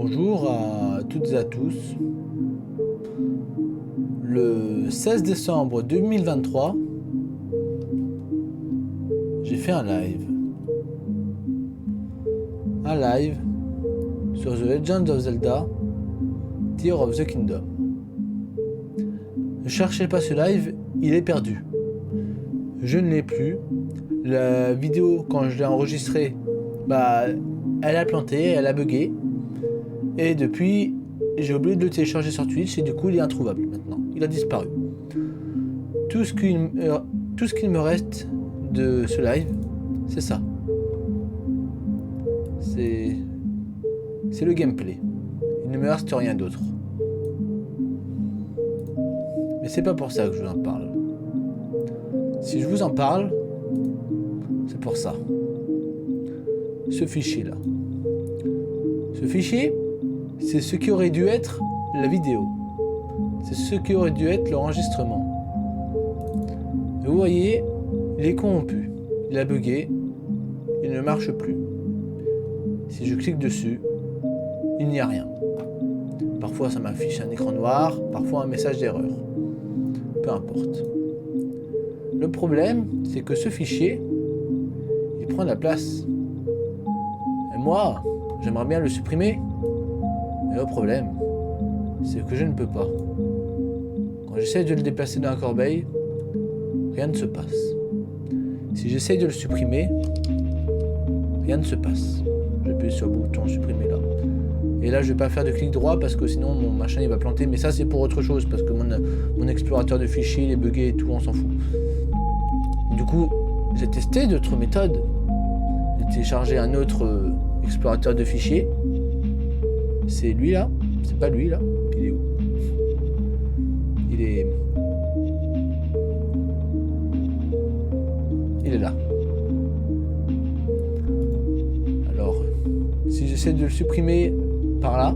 Bonjour à toutes et à tous. Le 16 décembre 2023, j'ai fait un live. Un live sur The Legend of Zelda Tears of the Kingdom. Ne cherchez pas ce live, il est perdu. Je ne l'ai plus. La vidéo, quand je l'ai enregistrée, elle a planté, elle a bugué. Et depuis, j'ai oublié de le télécharger sur Twitch et du coup, il est introuvable maintenant. Il a disparu. Tout ce qu'il me reste de ce live, c'est ça. C'est le gameplay. Il ne me reste rien d'autre. Mais c'est pas pour ça que je vous en parle. Si je vous en parle, c'est pour ça. Ce fichier-là. Ce fichier, c'est ce qui aurait dû être la vidéo. C'est ce qui aurait dû être l'enregistrement. Et vous voyez, il est corrompu. Il a bugué. Il ne marche plus. Si je clique dessus, il n'y a rien. Parfois ça m'affiche un écran noir, parfois un message d'erreur. Peu importe. Le problème, c'est que ce fichier, il prend de la place. Et moi, j'aimerais bien le supprimer. Mais le problème, c'est que je ne peux pas. Quand j'essaie de le déplacer dans la corbeille, rien ne se passe. Si j'essaie de le supprimer, rien ne se passe. J'appuie sur le bouton supprimer là. Et là, je vais pas faire de clic droit parce que sinon mon machin il va planter. Mais ça, c'est pour autre chose parce que mon explorateur de fichiers il est bugué et tout, on s'en fout. Du coup, j'ai testé d'autres méthodes. J'ai téléchargé un autre explorateur de fichiers. C'est lui là. C'est pas lui là. Il est où? Il est là. Alors, si j'essaie de le supprimer par là,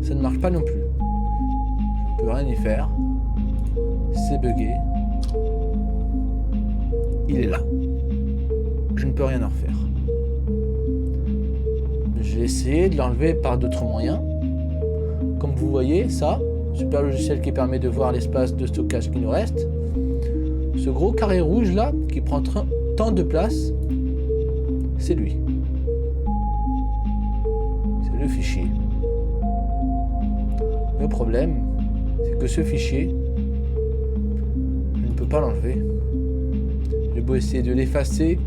ça ne marche pas non plus. Je peux rien y faire. C'est bugué. Il est là. Je ne peux rien en refaire. J'ai essayé de l'enlever par d'autres moyens. Comme vous voyez, ça, super logiciel qui permet de voir l'espace de stockage qui nous reste. Ce gros carré rouge là, qui prend tant de place, c'est lui. C'est le fichier. Le problème, c'est que ce fichier, je ne peux pas l'enlever. J'ai beau essayer de l'effacer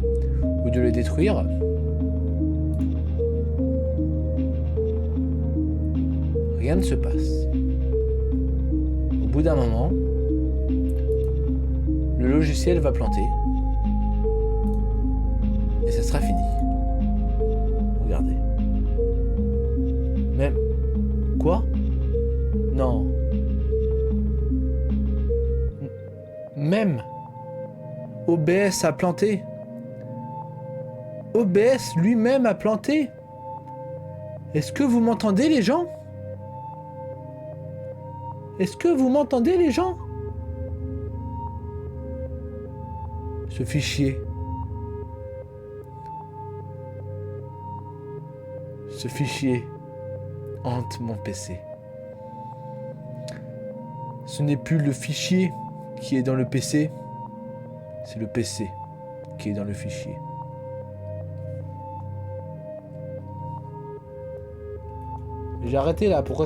ou de le détruire. Rien ne se passe. Au bout d'un moment, le logiciel va planter. Et ça sera fini. Regardez. Même... Quoi? Non. Même OBS a planté. OBS lui-même a planté. Est-ce que vous m'entendez les gens? Est-ce que vous m'entendez les gens? Ce fichier. Ce fichier hante mon PC. Ce n'est plus le fichier qui est dans le PC, c'est le PC qui est dans le fichier. J'ai arrêté là, pourquoi